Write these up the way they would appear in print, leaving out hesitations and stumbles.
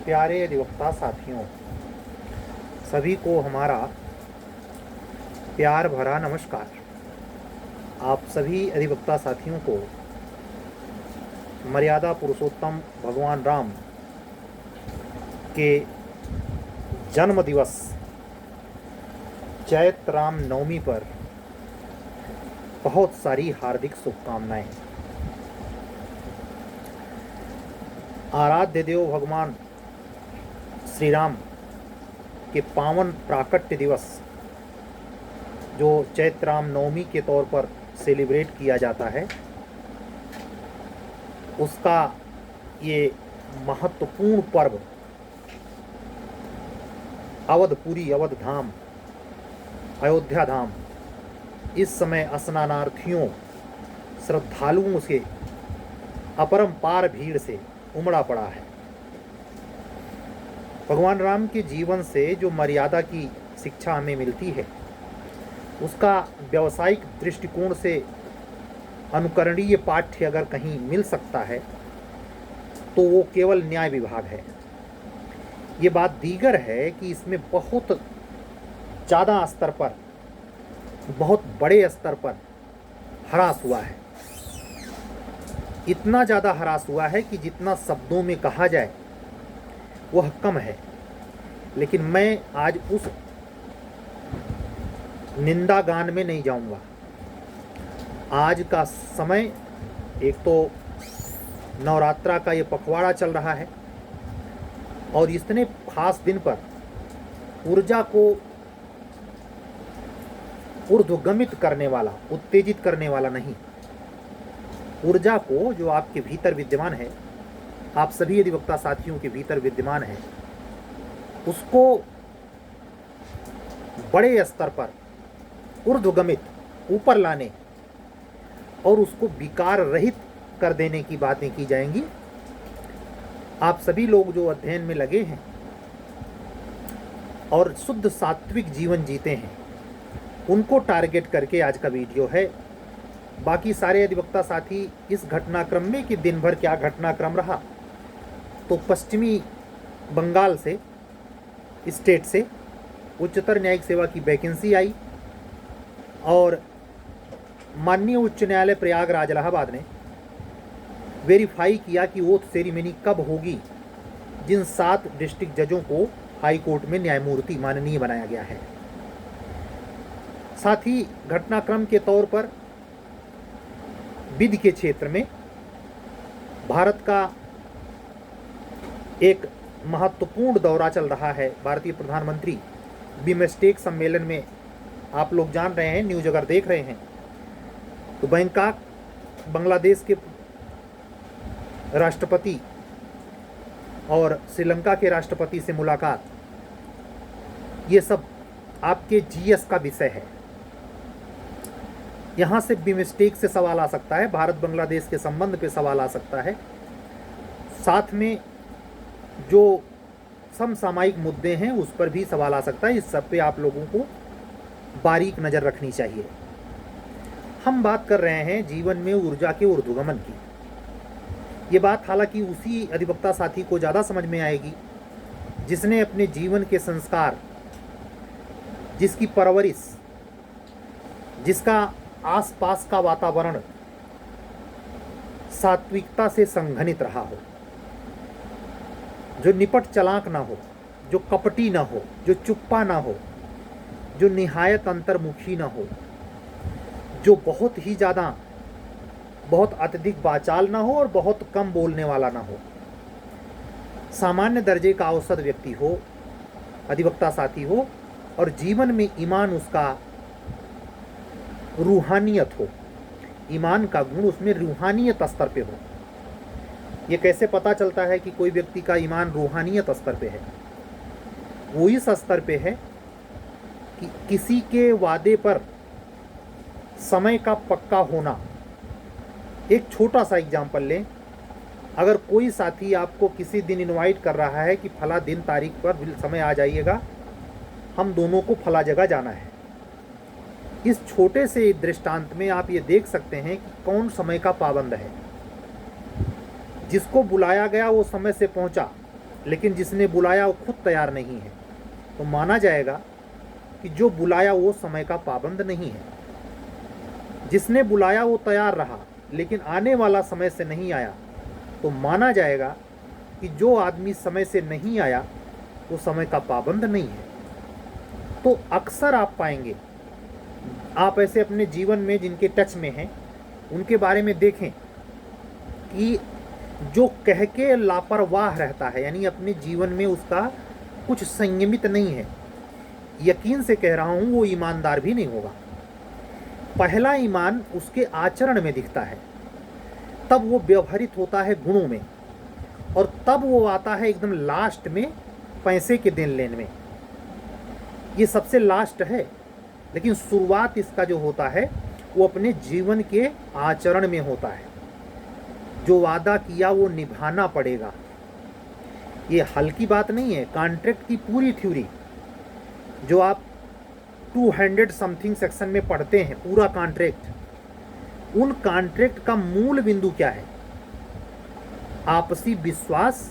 प्यारे अधिवक्ता साथियों, सभी को हमारा प्यार भरा नमस्कार। आप सभी अधिवक्ता साथियों को मर्यादा पुरुषोत्तम भगवान राम के जन्म दिवस चैत्र राम नवमी पर बहुत सारी हार्दिक शुभकामनाएं। आराध्य देव भगवान श्री राम के पावन प्राकट्य दिवस जो चैत्र राम नवमी के तौर पर सेलिब्रेट किया जाता है, उसका ये महत्वपूर्ण पर्व अवधपुरी, अवध धाम, अयोध्या धाम इस समय स्नानार्थियों, श्रद्धालुओं से अपरंपार भीड़ से उमड़ा पड़ा है। भगवान राम के जीवन से जो मर्यादा की शिक्षा हमें मिलती है, उसका व्यावसायिक दृष्टिकोण से अनुकरणीय पाठ्य अगर कहीं मिल सकता है तो वो केवल न्याय विभाग है। ये बात दीगर है कि इसमें बहुत ज़्यादा स्तर पर, बहुत बड़े स्तर पर ह्रास हुआ है। इतना ज़्यादा ह्रास हुआ है कि जितना शब्दों में कहा जाए वह कम है। लेकिन मैं आज उस निंदा गान में नहीं जाऊंगा। आज का समय, एक तो नवरात्रा का ये पखवाड़ा चल रहा है और इतने खास दिन पर ऊर्जा को ऊर्ध्वगमित करने वाला, उत्तेजित करने वाला नहीं, ऊर्जा को जो आपके भीतर विद्यमान है, आप सभी अधिवक्ता साथियों के भीतर विद्यमान है, उसको बड़े स्तर पर ऊर्ध्वगमित, ऊपर लाने और उसको विकार रहित कर देने की बातें की जाएंगी। आप सभी लोग जो अध्ययन में लगे हैं और शुद्ध सात्विक जीवन जीते हैं, उनको टारगेट करके आज का वीडियो है। बाकी सारे अधिवक्ता साथी इस घटनाक्रम में कि दिन भर क्या घटनाक्रम रहा, तो पश्चिमी बंगाल से, स्टेट से उच्चतर न्यायिक सेवा की वैकेंसी आई और माननीय उच्च न्यायालय प्रयागराज इलाहाबाद ने वेरीफाई किया कि ओथ सेरेमनी कब होगी, जिन 7 डिस्ट्रिक्ट जजों को हाई कोर्ट में न्यायमूर्ति माननीय बनाया गया है। साथ ही घटनाक्रम के तौर पर विधि के क्षेत्र में भारत का एक महत्वपूर्ण दौरा चल रहा है। भारतीय प्रधानमंत्री बिमस्टेक सम्मेलन में, आप लोग जान रहे हैं, न्यूज़ अगर देख रहे हैं तो बैंकॉक, बांग्लादेश के राष्ट्रपति और श्रीलंका के राष्ट्रपति से मुलाकात, ये सब आपके जीएस का विषय है। यहाँ से बिमस्टेक से सवाल आ सकता है, भारत बांग्लादेश के संबंध पे सवाल आ सकता है। साथ में जो समसामयिक मुद्दे हैं उस पर भी सवाल आ सकता है। इस सब पे आप लोगों को बारीक नज़र रखनी चाहिए। हम बात कर रहे हैं जीवन में ऊर्जा के ऊर्ध्वगमन की। ये बात हालांकि उसी अधिवक्ता साथी को ज़्यादा समझ में आएगी जिसने अपने जीवन के संस्कार, जिसकी परवरिश, जिसका आसपास का वातावरण सात्विकता से संघनित रहा हो, जो निपट चलाक ना हो, जो कपटी ना हो, जो चुप्पा ना हो, जो निहायत अंतर्मुखी ना हो, जो बहुत ही ज़्यादा, बहुत अत्यधिक वाचाल ना हो और बहुत कम बोलने वाला ना हो, सामान्य दर्जे का औसत व्यक्ति हो, अधिवक्ता साथी हो और जीवन में ईमान उसका रूहानियत हो, ईमान का गुण उसमें रूहानियत स्तर पे हो। ये कैसे पता चलता है कि कोई व्यक्ति का ईमान रूहानियत स्तर पे है? वो इस स्तर पे है कि किसी के वादे पर समय का पक्का होना। एक छोटा सा एग्जाम्पल लें, अगर कोई साथी आपको किसी दिन इनवाइट कर रहा है कि फला दिन तारीख पर समय आ जाइएगा, हम दोनों को फला जगह जाना है, इस छोटे से दृष्टांत में आप ये देख सकते हैं कि कौन समय का पाबंद है। जिसको बुलाया गया वो समय से पहुंचा लेकिन जिसने बुलाया वो खुद तैयार नहीं है, तो माना जाएगा कि जो बुलाया वो समय का पाबंद नहीं है। जिसने बुलाया वो तैयार रहा लेकिन आने वाला समय से नहीं आया, तो माना जाएगा कि जो आदमी समय से नहीं आया वो समय का पाबंद नहीं है। तो अक्सर आप पाएंगे, आप ऐसे अपने जीवन में जिनके टच में हैं उनके बारे में देखें कि जो कह के लापरवाह रहता है, यानी अपने जीवन में उसका कुछ संयमित नहीं है, यकीन से कह रहा हूँ वो ईमानदार भी नहीं होगा। पहला ईमान उसके आचरण में दिखता है, तब वो व्यवहारित होता है गुणों में, और तब वो आता है एकदम लास्ट में पैसे के देन लेन में। ये सबसे लास्ट है, लेकिन शुरुआत इसका जो होता है वो अपने जीवन के आचरण में होता है। जो वादा किया वो निभाना पड़ेगा। ये हल्की बात नहीं है। कॉन्ट्रैक्ट की पूरी थ्योरी जो आप 200 समथिंग सेक्शन में पढ़ते हैं, पूरा कॉन्ट्रैक्ट, उन कॉन्ट्रैक्ट का मूल बिंदु क्या है? आपसी विश्वास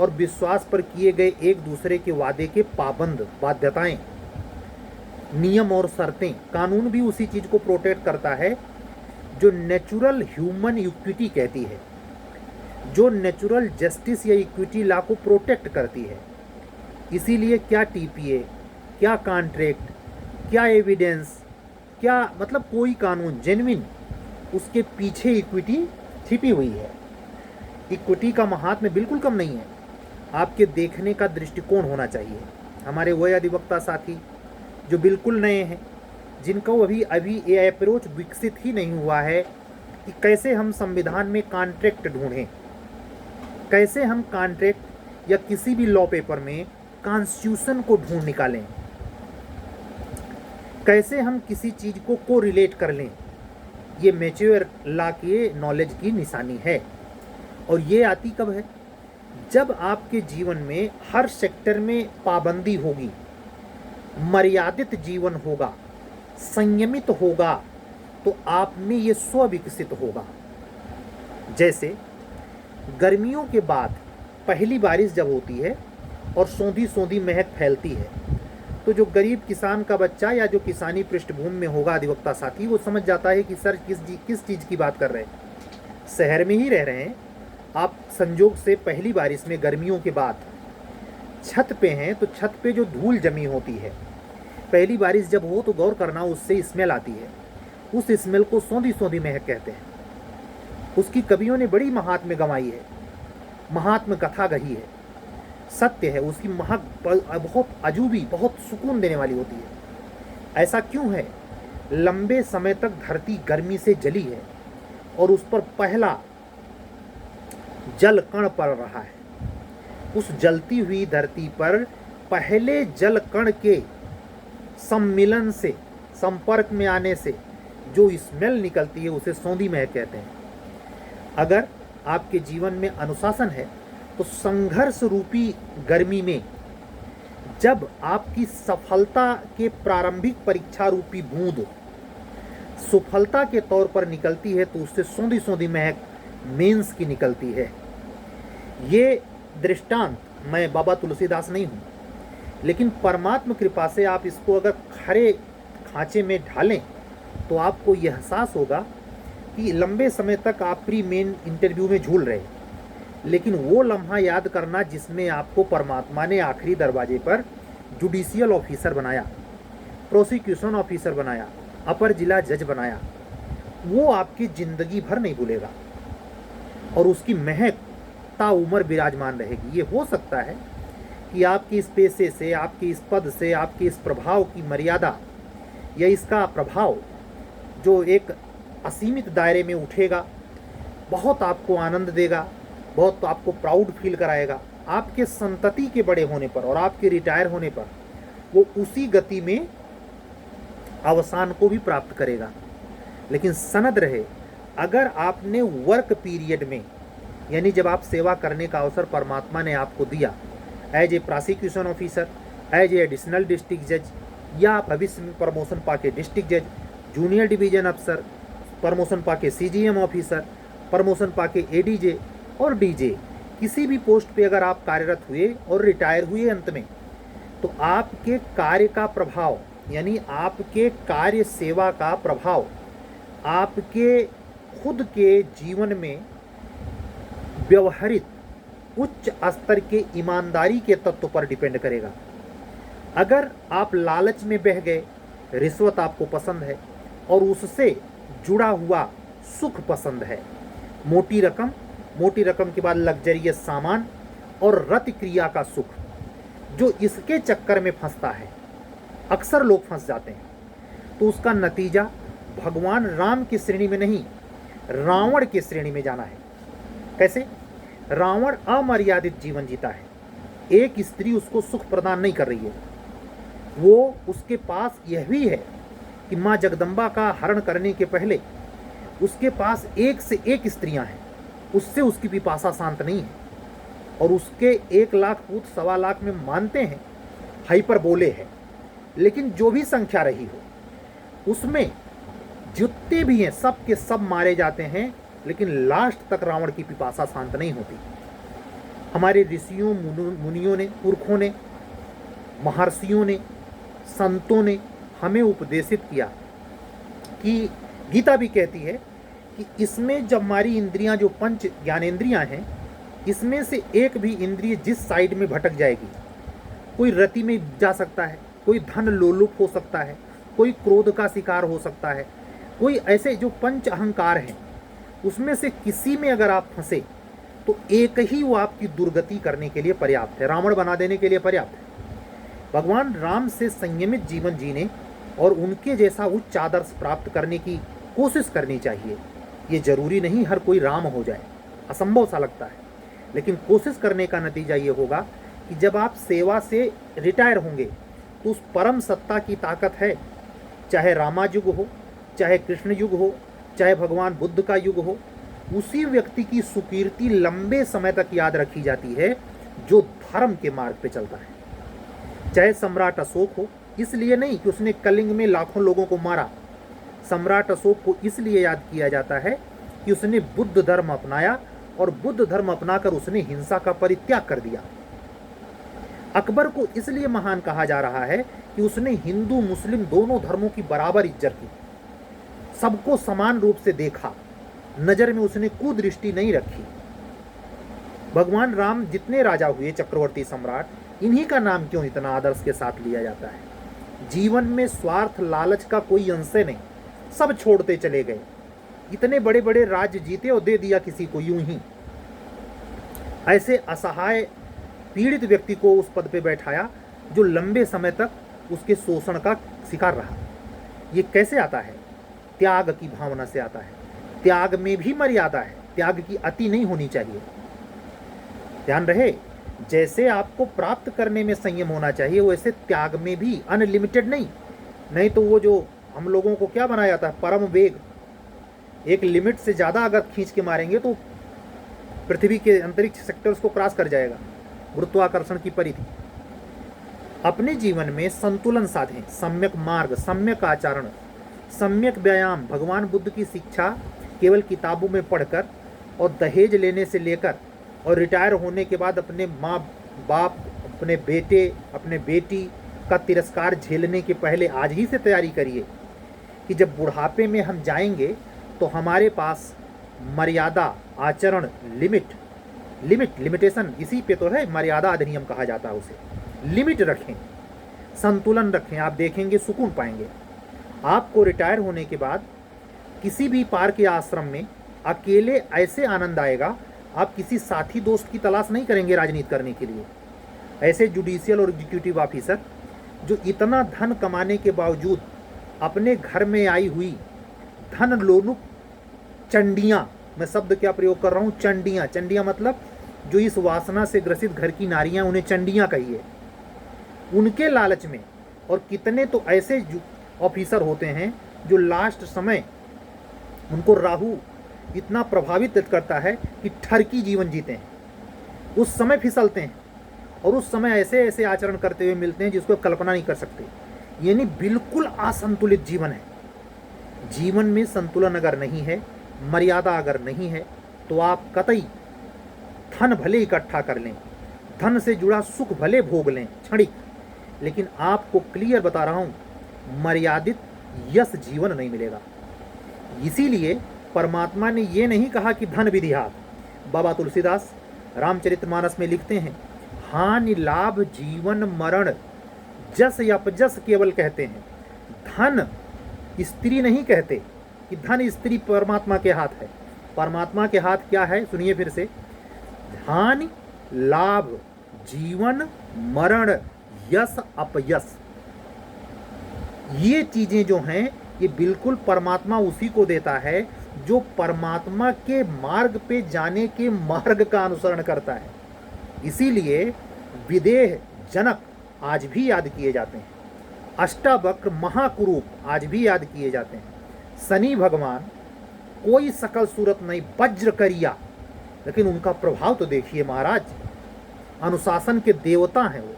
और विश्वास पर किए गए एक दूसरे के वादे के पाबंद, बाध्यताएं, नियम और शर्तें। कानून भी उसी चीज को प्रोटेक्ट करता है जो नेचुरल ह्यूमन इक्विटी कहती है, जो नेचुरल जस्टिस या इक्विटी लॉ को प्रोटेक्ट करती है। इसीलिए क्या टीपीए, क्या कॉन्ट्रैक्ट, क्या एविडेंस, क्या मतलब कोई कानून जेन्युइन, उसके पीछे इक्विटी छिपी हुई है। इक्विटी का महात्म्य बिल्कुल कम नहीं है। आपके देखने का दृष्टिकोण होना चाहिए। हमारे वह अधिवक्ता साथी जो बिल्कुल नए हैं, जिनको अभी ये अप्रोच विकसित ही नहीं हुआ है कि कैसे हम संविधान में कॉन्ट्रैक्ट ढूंढें, कैसे हम कॉन्ट्रैक्ट या किसी भी लॉ पेपर में कॉन्स्टिट्यूशन को ढूंढ निकालें, कैसे हम किसी चीज़ को कोरिलेट कर लें। ये मैच्योर लॉ के नॉलेज की निशानी है। और ये आती कब है? जब आपके जीवन में हर सेक्टर में पाबंदी होगी, मर्यादित जीवन होगा, संयमित होगा, तो आप में ये स्व विकसित होगा। जैसे गर्मियों के बाद पहली बारिश जब होती है और सौंधी सौंधी महक फैलती है, तो जो गरीब किसान का बच्चा या जो किसानी पृष्ठभूमि में होगा अधिवक्ता साथी, वो समझ जाता है कि सर किस चीज़ की बात कर रहे हैं। शहर में ही रह रहे हैं आप, संजोग से पहली बारिश में गर्मियों के बाद छत पे हैं, तो छत पे जो धूल जमी होती है, पहली बारिश जब हो तो गौर करना उससे स्मेल आती है। उस स्मेल को सौंधी सौंधी महक कहते हैं। उसकी कवियों ने बड़ी महात्म्य गंवाई है, महात्म्य कथा गही है, सत्य है। उसकी महक बहुत अजूबी, बहुत सुकून देने वाली होती है। ऐसा क्यों है? लंबे समय तक धरती गर्मी से जली है और उस पर पहला जल कण पड़ रहा है। उस जलती हुई धरती पर पहले जल कण के सम्मिलन से, संपर्क में आने से जो स्मेल निकलती है उसे सौंधी महक कहते हैं। अगर आपके जीवन में अनुशासन है तो संघर्ष रूपी गर्मी में जब आपकी सफलता के प्रारंभिक परीक्षा रूपी बूंद सफलता के तौर पर निकलती है, तो उससे सौंधी सौंधी महक मेंस की निकलती है। ये दृष्टांत, मैं बाबा तुलसीदास नहीं हूँ, लेकिन परमात्मा कृपा से आप इसको अगर खरे खांचे में ढालें तो आपको यह एहसास होगा कि लंबे समय तक आप प्री मेन इंटरव्यू में झूल रहे, लेकिन वो लम्हा याद करना जिसमें आपको परमात्मा ने आखिरी दरवाजे पर जुडिशियल ऑफिसर बनाया, प्रोसिक्यूशन ऑफिसर बनाया, अपर जिला जज बनाया, वो आपकी ज़िंदगी भर नहीं भूलेगा और उसकी महक ताउम्र विराजमान रहेगी। ये हो सकता है कि आपकी इस पेशे से, आपकी इस पद से, आपके इस प्रभाव की मर्यादा या इसका प्रभाव जो एक असीमित दायरे में उठेगा, बहुत आपको आनंद देगा, बहुत आपको प्राउड फील कराएगा। आपके संतति के बड़े होने पर और आपके रिटायर होने पर वो उसी गति में अवसान को भी प्राप्त करेगा। लेकिन सनद रहे, अगर आपने वर्क पीरियड में, यानी जब आप सेवा करने का अवसर परमात्मा ने आपको दिया, as a prosecution officer, as a additional district जज, या भविष्य में प्रमोशन पाके डिस्ट्रिक्ट जज, जूनियर डिवीजन अफसर, प्रमोशन पाके सीजीएम ऑफिसर, प्रमोशन पाके एडीजे और डीजे, किसी भी पोस्ट पे अगर आप कार्यरत हुए और रिटायर हुए अंत में, तो आपके कार्य का प्रभाव, यानी आपके कार्य सेवा का प्रभाव आपके खुद के जीवन में व्यवहारित उच्च स्तर के ईमानदारी के तत्व पर डिपेंड करेगा। अगर आप लालच में बह गए, रिश्वत आपको पसंद है और उससे जुड़ा हुआ सुख पसंद है, मोटी रकम के बाद लग्जरियस सामान और रति क्रिया का सुख, जो इसके चक्कर में फंसता है, अक्सर लोग फंस जाते हैं, तो उसका नतीजा भगवान राम की श्रेणी में नहीं, रावण की श्रेणी में जाना है। कैसे? रावण अमर्यादित जीवन जीता है, एक स्त्री उसको सुख प्रदान नहीं कर रही है, वो उसके पास यह भी है कि माँ जगदम्बा का हरण करने के पहले उसके पास एक से एक स्त्रियां हैं, उससे उसकी पिपासा शांत नहीं है, और उसके 1 लाख पूत 1.25 लाख में मानते हैं हाइपर बोले है, लेकिन जो भी संख्या रही हो उसमें जितने भी हैं सब के सब मारे जाते हैं, लेकिन लास्ट तक रावण की पिपासा शांत नहीं होती। हमारे ऋषियों मुनियों ने, पुरखों ने, महर्षियों ने, संतों ने हमें उपदेशित किया कि गीता भी कहती है कि इसमें जब हमारी इंद्रियां, जो पंच ज्ञानेंद्रियां हैं, इसमें से एक भी इंद्रिय जिस साइड में भटक जाएगी, कोई रति में जा सकता है, कोई धन लोलुप हो सकता है, कोई क्रोध का शिकार हो सकता है, कोई ऐसे जो पंच अहंकार हैं उसमें से किसी में अगर आप फंसे तो एक ही वो आपकी दुर्गति करने के लिए पर्याप्त है, रावण बना देने के लिए पर्याप्त है। भगवान राम से संयमित जीवन जीने और उनके जैसा उच्च आदर्श प्राप्त करने की कोशिश करनी चाहिए। ये जरूरी नहीं हर कोई राम हो जाए, असंभव सा लगता है, लेकिन कोशिश करने का नतीजा ये होगा कि जब आप सेवा से रिटायर होंगे तो उस परम सत्ता की ताकत है, चाहे रामा युग हो, चाहे कृष्ण युग हो, चाहे भगवान बुद्ध का युग हो, उसी व्यक्ति की सुकीर्ति लंबे समय तक याद रखी जाती है जो धर्म के मार्ग पे चलता है। चाहे सम्राट अशोक हो, इसलिए नहीं कि उसने कलिंग में लाखों लोगों को मारा, सम्राट अशोक को इसलिए याद किया जाता है कि उसने बुद्ध धर्म अपनाया और बुद्ध धर्म अपनाकर उसने हिंसा का परित्याग कर दिया। अकबर को इसलिए महान कहा जा रहा है कि उसने हिंदू मुस्लिम दोनों धर्मों की बराबर इज्जत की, सबको समान रूप से देखा, नजर में उसने कुदृष्टि नहीं रखी। भगवान राम जितने राजा हुए, चक्रवर्ती सम्राट, इन्हीं का नाम क्यों इतना आदर्श के साथ लिया जाता है? जीवन में स्वार्थ लालच का कोई अंश नहीं, सब छोड़ते चले गए। इतने बड़े बड़े राज्य जीते और दे दिया किसी को यूं ही। ऐसे असहाय पीड़ित व्यक्ति को उस पद पे बैठाया जो लंबे समय तक उसके शोषण का शिकार रहा। ये कैसे आता है? त्याग की भावना से आता है। त्याग में भी मर्यादा है, त्याग की अति नहीं होनी चाहिए। ध्यान रहे, जैसे आपको प्राप्त करने में संयम होना चाहिए, वैसे त्याग में भी अनलिमिटेड नहीं तो वो जो हम लोगों को क्या बनाया जाता है, परम वेग, एक लिमिट से ज़्यादा अगर खींच के मारेंगे तो पृथ्वी के अंतरिक्ष सेक्टर्स को क्रॉस कर जाएगा, गुरुत्वाकर्षण की परिधि। अपने जीवन में संतुलन साधें, सम्यक मार्ग, सम्यक आचरण, सम्यक व्यायाम। भगवान बुद्ध की शिक्षा केवल किताबों में पढ़कर और दहेज लेने से लेकर और रिटायर होने के बाद अपने माँ बाप, अपने बेटे, अपने बेटी का तिरस्कार झेलने के पहले आज ही से तैयारी करिए कि जब बुढ़ापे में हम जाएंगे तो हमारे पास मर्यादा, आचरण, लिमिटेशन, इसी पे तो है मर्यादा अधिनियम कहा जाता है उसे। लिमिट रखें, संतुलन रखें, आप देखेंगे सुकून पाएंगे। आपको रिटायर होने के बाद किसी भी पार्क या आश्रम में अकेले ऐसे आनंद आएगा, आप किसी साथी दोस्त की तलाश नहीं करेंगे राजनीति करने के लिए। ऐसे जुडिशियल और एग्जीक्यूटिव ऑफिसर जो इतना धन कमाने के बावजूद अपने घर में आई हुई धन लोलुप चंडियाँ, मैं शब्द क्या प्रयोग कर रहा हूँ, चंडियाँ मतलब जो इस वासना से ग्रसित घर की नारियाँ, उन्हें चंडियाँ कहिए। उनके लालच में, और कितने तो ऐसे ऑफिसर होते हैं जो लास्ट समय उनको राहु इतना प्रभावित करता है कि ठरकी जीवन जीते हैं, उस समय फिसलते हैं और उस समय ऐसे ऐसे आचरण करते हुए मिलते हैं जिसको कल्पना नहीं कर सकते। यानी बिल्कुल असंतुलित जीवन है। जीवन में संतुलन अगर नहीं है, मर्यादा अगर नहीं है, तो आप कतई धन भले इकट्ठा कर लें, धन से जुड़ा सुख भले भोग लें क्षणिक, लेकिन आपको क्लियर बता रहा हूँ, मर्यादित यश जीवन नहीं मिलेगा। इसीलिए परमात्मा ने ये नहीं कहा कि धन विधिहात। बाबा तुलसीदास रामचरितमानस में लिखते हैं, हानि लाभ जीवन मरण जस अपजस केवल कहते हैं। धन स्त्री नहीं कहते कि धन स्त्री परमात्मा के हाथ है। परमात्मा के हाथ क्या है? सुनिए फिर से, हानि लाभ जीवन मरण यश अपयश, ये चीजें जो हैं ये बिल्कुल परमात्मा उसी को देता है जो परमात्मा के मार्ग पे जाने के मार्ग का अनुसरण करता है। इसीलिए विदेह जनक आज भी याद किए जाते हैं, अष्टावक्र महाकुरूप आज भी याद किए जाते हैं, शनि भगवान कोई सकल सूरत नहीं, वज्र करिया, लेकिन उनका प्रभाव तो देखिए महाराज, अनुशासन के देवता हैं वो।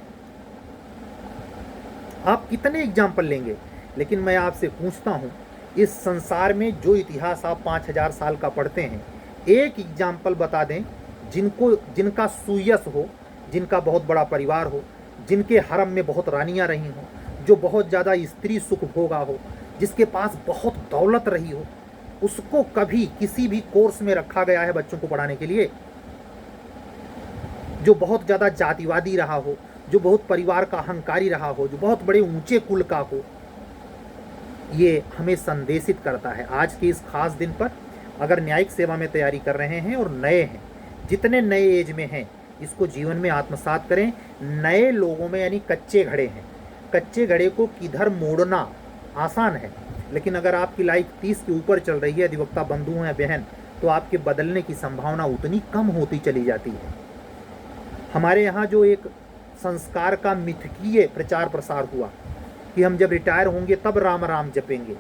आप कितने एग्जाम्पल लेंगे, लेकिन मैं आपसे पूछता हूं, इस संसार में जो इतिहास आप 5000 साल का पढ़ते हैं, एक एग्जाम्पल बता दें जिनका सुयश हो, जिनका बहुत बड़ा परिवार हो, जिनके हरम में बहुत रानियां रही हों, जो बहुत ज़्यादा स्त्री सुख भोगा हो, जिसके पास बहुत दौलत रही हो, उसको कभी किसी भी कोर्स में रखा गया है बच्चों को पढ़ाने के लिए? जो बहुत ज़्यादा जातिवादी रहा हो, जो बहुत परिवार का अहंकारी रहा हो, जो बहुत बड़े ऊंचे कुल का हो, ये हमें संदेशित करता है। आज के इस खास दिन पर अगर न्यायिक सेवा में तैयारी कर रहे हैं और नए हैं, जितने नए एज में हैं, इसको जीवन में आत्मसात करें। नए लोगों में यानी कच्चे घड़े हैं, कच्चे घड़े को किधर मोड़ना आसान है, लेकिन अगर आपकी लाइफ 30 के ऊपर चल रही है, अधिवक्ता बंधु हैं बहन, तो आपके बदलने की संभावना उतनी कम होती चली जाती है। हमारे यहाँ जो एक संस्कार का मिथकीय प्रचार प्रसार हुआ कि हम जब रिटायर होंगे तब राम राम जपेंगे।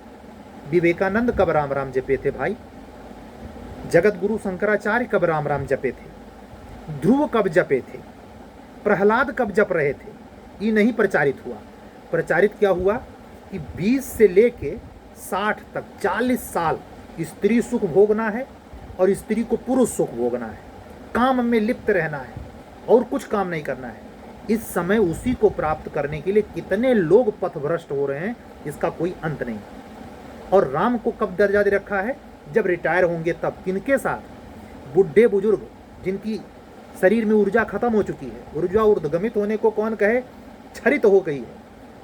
विवेकानंद कब राम राम जपे थे भाई? जगत गुरु शंकराचार्य कब राम राम जपे थे? ध्रुव कब जपे थे? प्रहलाद कब जप रहे थे? ये नहीं प्रचारित हुआ। प्रचारित क्या हुआ कि 20 से लेके 60 तक 40 साल स्त्री सुख भोगना है और स्त्री को पुरुष सुख भोगना है, काम में लिप्त रहना है और कुछ काम नहीं करना है। इस समय उसी को प्राप्त करने के लिए कितने लोग पथभ्रष्ट हो रहे हैं, इसका कोई अंत नहीं। और राम को कब दर्जा दे रखा है? जब रिटायर होंगे तब। किनके साथ? बुढ़े बुजुर्ग जिनकी शरीर में ऊर्जा खत्म हो चुकी है, ऊर्जा ऊर्ध्वगमित होने को कौन कहे, क्षरित हो गई है,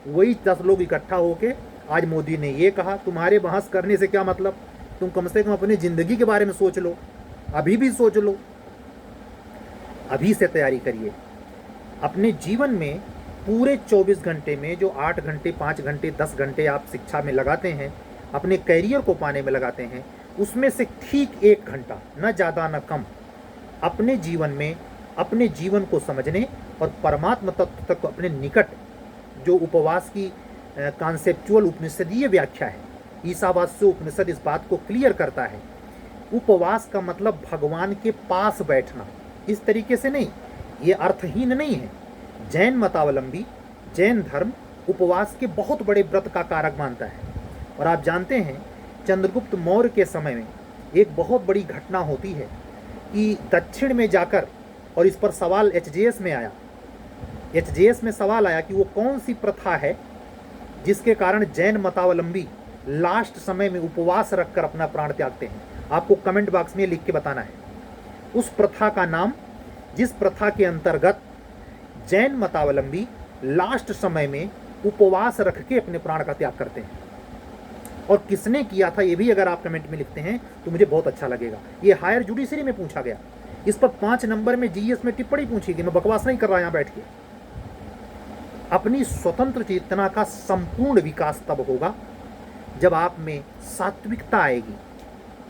वही 10 लोग इकट्ठा होके आज मोदी ने ये कहा। तुम्हारे बहस करने से क्या मतलब? तुम कम से कम अपनी जिंदगी के बारे में सोच लो, अभी भी सोच लो, अभी से तैयारी करिए। अपने जीवन में पूरे 24 घंटे में जो 8 घंटे 5 घंटे 10 घंटे आप शिक्षा में लगाते हैं, अपने कैरियर को पाने में लगाते हैं, उसमें से ठीक 1 घंटा, न ज़्यादा न कम, अपने जीवन में अपने जीवन को समझने और परमात्मा तत्व तक अपने निकट, जो उपवास की कॉन्सेप्चुअल उपनिषदीय व्याख्या है, ईसावास्य उपनिषद इस बात को क्लियर करता है। उपवास का मतलब भगवान के पास बैठना, इस तरीके से नहीं, ये अर्थहीन नहीं है। जैन मतावलंबी, जैन धर्म उपवास के बहुत बड़े व्रत का कारक मानता है। और आप जानते हैं चंद्रगुप्त मौर्य के समय में एक बहुत बड़ी घटना होती है कि दक्षिण में जाकर, और इस पर सवाल एचजेएस में आया, एचजेएस में सवाल आया कि वो कौन सी प्रथा है जिसके कारण जैन मतावलंबी लास्ट समय में उपवास रखकर अपना प्राण त्यागते हैं। आपको कमेंट बॉक्स में लिख के बताना है उस प्रथा का नाम, जिस प्रथा के अंतर्गत जैन मतावलंबी लास्ट समय में उपवास रख के अपने प्राण का त्याग करते हैं। और किसने किया था ये भी अगर आप कमेंट में लिखते हैं तो मुझे बहुत अच्छा लगेगा। ये हायर जुडिशरी में पूछा गया, इस पर 5 नंबर में जीएस में टिप्पणी पूछी गई। मैं बकवास नहीं कर रहा यहाँ बैठ के। अपनी स्वतंत्र चेतना का संपूर्ण विकास तब होगा जब आप में सात्विकता आएगी।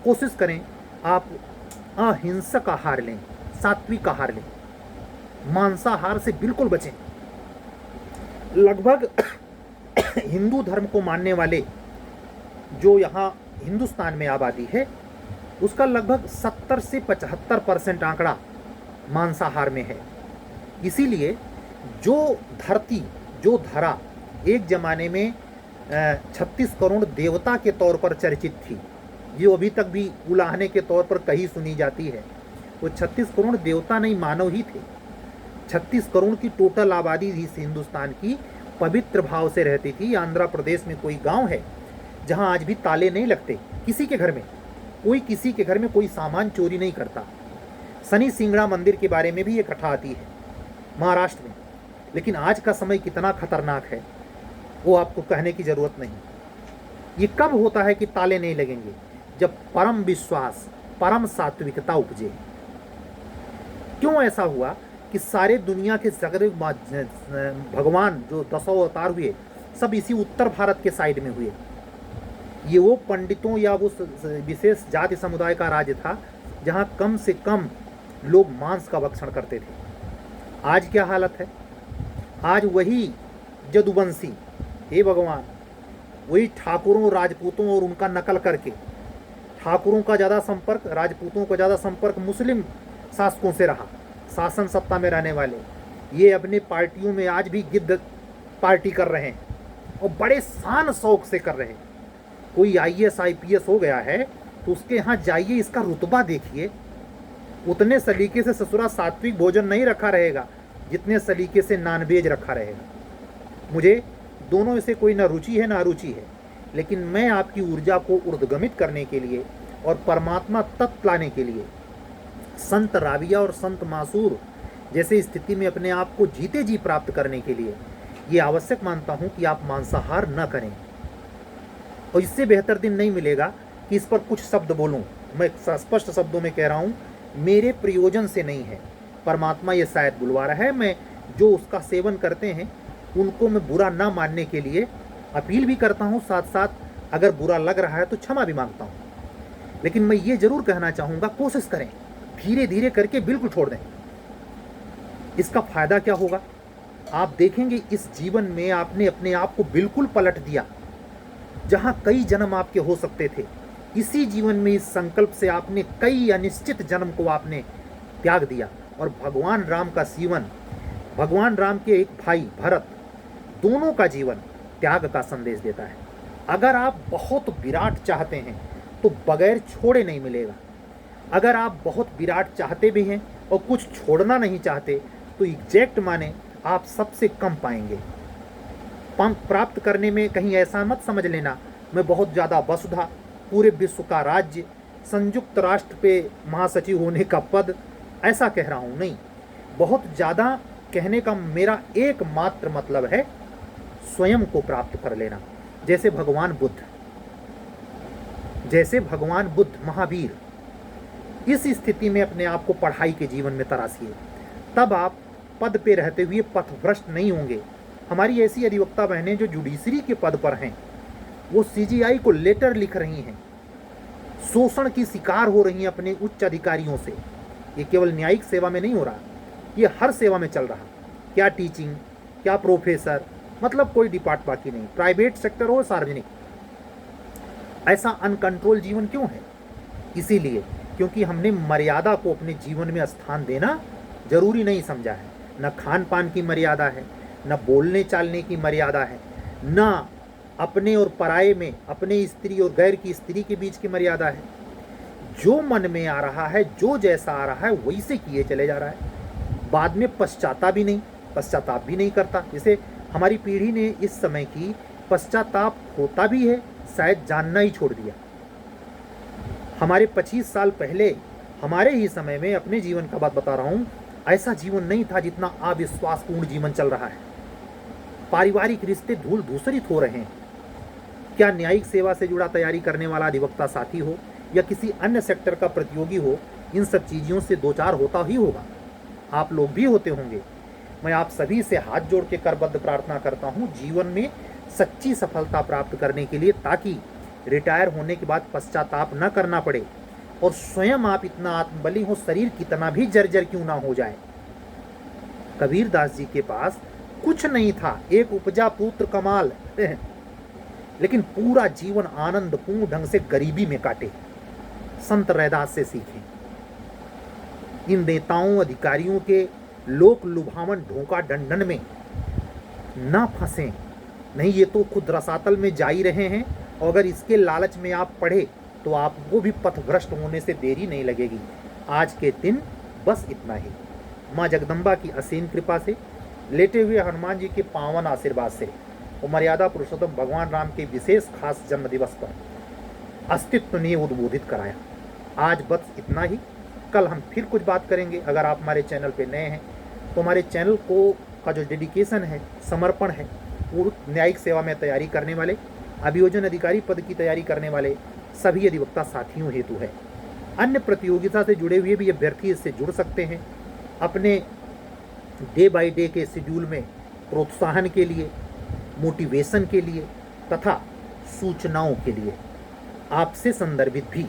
कोशिश करें आप अहिंसक आहार लें, सात्विक आहार लें, मांसाहार से बिल्कुल बचें। लगभग हिंदू धर्म को मानने वाले जो यहाँ हिंदुस्तान में आबादी है, उसका लगभग 70 से 75% आंकड़ा मांसाहार में है। इसीलिए जो धरती, जो धरा एक ज़माने में 36 करोड़ देवता के तौर पर चर्चित थी, जो अभी तक भी उलाहने के तौर पर कहीं सुनी जाती है, वो 36 करोड़ देवता नहीं, मानव ही थे। 36 करोड़ की टोटल आबादी इस हिंदुस्तान की पवित्र भाव से रहती थी। आंध्र प्रदेश में कोई गांव है जहां आज भी ताले नहीं लगते किसी के घर में, कोई किसी के घर में कोई सामान चोरी नहीं करता। शनि सिंगड़ा मंदिर के बारे में भी ये कथा आती है महाराष्ट्र में। लेकिन आज का समय कितना खतरनाक है वो आपको कहने की जरूरत नहीं। ये कब होता है कि ताले नहीं लगेंगे? जब परम विश्वास, परम सात्विकता उपजे। क्यों ऐसा हुआ कि सारे दुनिया के सगरे भगवान जो 10 अवतार हुए सब इसी उत्तर भारत के साइड में हुए? ये वो पंडितों या वो विशेष जाति समुदाय का राज्य था जहाँ कम से कम लोग मांस का भक्षण करते थे। आज क्या हालत है? आज वही जदुवंशी, हे भगवान, वही ठाकुरों राजपूतों और उनका नकल करके, ठाकुरों का ज़्यादा संपर्क, राजपूतों का ज़्यादा संपर्क मुस्लिम शासकों से रहा, शासन सत्ता में रहने वाले ये अपने पार्टियों में आज भी गिद्ध पार्टी कर रहे हैं और बड़े शान शौक से कर रहे हैं। कोई IAS IPS हो गया है तो उसके यहाँ जाइए, इसका रुतबा देखिए। उतने सलीके से ससुरा सात्विक भोजन नहीं रखा रहेगा जितने सलीके से नॉनवेज रखा रहेगा। मुझे दोनों से कोई ना रुचि है ना अरुचि है, लेकिन मैं आपकी ऊर्जा को ऊर्ध्वगमित करने के लिए और परमात्मा तत्व लाने के लिए संत राविया और संत मासूर जैसे स्थिति में अपने आप को जीते जी प्राप्त करने के लिए ये आवश्यक मानता हूँ कि आप मांसाहार न करें। और इससे बेहतर दिन नहीं मिलेगा कि इस पर कुछ शब्द बोलूँ। मैं स्पष्ट शब्दों में कह रहा हूँ, मेरे प्रयोजन से नहीं है, परमात्मा ये शायद बुलवा रहा है। मैं जो उसका सेवन करते हैं उनको मैं बुरा ना मानने के लिए अपील भी करता हूँ, साथ साथ अगर बुरा लग रहा है तो क्षमा भी मांगता हूँ। लेकिन मैं ये जरूर कहना चाहूँगा, कोशिश करें, धीरे धीरे करके बिल्कुल छोड़ दें। इसका फायदा क्या होगा आप देखेंगे। इस जीवन में आपने अपने आप को बिल्कुल पलट दिया। जहाँ कई जन्म आपके हो सकते थे, इसी जीवन में इस संकल्प से आपने कई अनिश्चित जन्म को आपने त्याग दिया। और भगवान राम का जीवन, भगवान राम के एक भाई भरत, दोनों का जीवन त्याग का संदेश देता है। अगर आप बहुत विराट चाहते हैं तो बगैर छोड़े नहीं मिलेगा। अगर आप बहुत विराट चाहते भी हैं और कुछ छोड़ना नहीं चाहते तो एग्जैक्ट माने आप सबसे कम पाएंगे। प्राप्त करने में कहीं ऐसा मत समझ लेना मैं बहुत ज़्यादा वसुधा, पूरे विश्व का राज्य, संयुक्त राष्ट्र पे महासचिव होने का पद, ऐसा कह रहा हूँ नहीं। बहुत ज़्यादा कहने का मेरा एकमात्र मतलब है स्वयं को प्राप्त कर लेना। जैसे भगवान बुद्ध, जैसे भगवान बुद्ध महावीर, इस स्थिति में अपने आप को पढ़ाई के जीवन में तराशिए, तब आप पद पे रहते हुए पथभ्रष्ट नहीं होंगे। हमारी ऐसी अधिवक्ता बहनें जो जुडिशरी के पद पर हैं, वो CGI को लेटर लिख रही हैं, शोषण की शिकार हो रही हैं अपने उच्च अधिकारियों से। ये केवल न्यायिक सेवा में नहीं हो रहा, ये हर सेवा में चल रहा। क्या टीचिंग, क्या प्रोफेसर, मतलब कोई डिपार्ट बाकी नहीं, प्राइवेट सेक्टर हो सार्वजनिक। ऐसा अनकंट्रोल जीवन क्यों है? इसीलिए क्योंकि हमने मर्यादा को अपने जीवन में स्थान देना जरूरी नहीं समझा है। न खान पान की मर्यादा है, न बोलने चालने की मर्यादा है, न अपने और पराये में, अपने स्त्री और गैर की स्त्री के बीच की मर्यादा है। जो मन में आ रहा है, जो जैसा आ रहा है वैसे किए चले जा रहा है। बाद में पश्चाताप भी नहीं करता। जैसे हमारी पीढ़ी ने इस समय की पश्चाताप होता भी है, शायद जानना ही छोड़ दिया। हमारे 25 साल पहले, हमारे ही समय में, अपने जीवन का बात बता रहा हूँ, ऐसा जीवन नहीं था जितना अविश्वासपूर्ण जीवन चल रहा है। पारिवारिक रिश्ते धूल धूसरित हो रहे हैं। क्या न्यायिक सेवा से जुड़ा तैयारी करने वाला अधिवक्ता साथी हो या किसी अन्य सेक्टर का प्रतियोगी हो, इन सब चीज़ों से दो चार होता ही होगा। आप लोग भी होते होंगे। मैं आप सभी से हाथ जोड़ के करबद्ध प्रार्थना करता हूँ जीवन में सच्ची सफलता प्राप्त करने के लिए, ताकि रिटायर होने के बाद पश्चाताप न करना पड़े और स्वयं आप इतना आत्मबली हो, शरीर कितना भी जर्जर क्यों ना हो जाए। कबीर दास जी के पास कुछ नहीं था, एक उपजा पुत्र कमाल, लेकिन पूरा जीवन आनंदपूर्ण ढंग से गरीबी में काटे। संत रैदास से सीखें। इन नेताओं अधिकारियों के लोक लुभावन ढोंका डंडन में ना फंसें। नहीं, ये तो खुद रसातल में जा ही रहे हैं, और अगर इसके लालच में आप पढ़े तो आपको भी पथभ्रष्ट होने से देरी नहीं लगेगी। आज के दिन बस इतना ही। माँ जगदम्बा की असीम कृपा से, लेटे हुए हनुमान जी के पावन आशीर्वाद से और मर्यादा पुरुषोत्तम भगवान राम के विशेष खास जन्म दिवस पर अस्तित्व ने उद्बोधित कराया। आज बस इतना ही। कल हम फिर कुछ बात करेंगे। अगर आप हमारे चैनल पे नए हैं तो हमारे चैनल को का जो डेडिकेशन है, समर्पण है, वो न्यायिक सेवा में तैयारी करने वाले, अभियोजन अधिकारी पद की तैयारी करने वाले सभी अधिवक्ता साथियों हेतु है। अन्य प्रतियोगिता से जुड़े हुए भी अभ्यर्थी इससे जुड़ सकते हैं। अपने डे बाय डे के शेड्यूल में प्रोत्साहन के लिए, मोटिवेशन के लिए तथा सूचनाओं के लिए आपसे संदर्भित भी।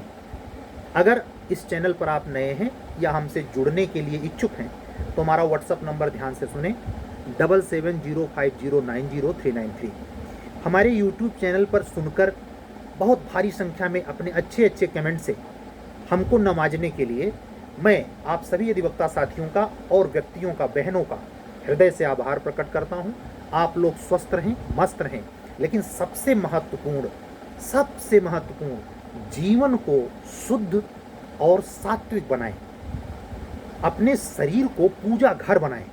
अगर इस चैनल पर आप नए हैं या हमसे जुड़ने के लिए इच्छुक हैं तो हमारा व्हाट्सअप नंबर ध्यान से सुने 7705090393। हमारे यूट्यूब चैनल पर सुनकर बहुत भारी संख्या में अपने अच्छे अच्छे कमेंट से हमको नवाजने के लिए मैं आप सभी अधिवक्ता साथियों का और व्यक्तियों का, बहनों का हृदय से आभार प्रकट करता हूं। आप लोग स्वस्थ रहें, मस्त रहें, लेकिन सबसे महत्वपूर्ण जीवन को शुद्ध और सात्विक बनाएं। अपने शरीर को पूजा घर बनाएं।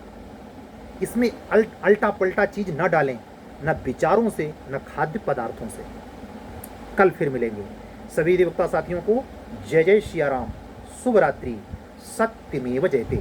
इसमें अल्टा पल्टा चीज न डालें, न विचारों से, न खाद्य पदार्थों से। कल फिर मिलेंगे। सभी अधिवक्ता साथियों को जय जय सिया राम, शुभ रात्रि, सत्यमेव जयते।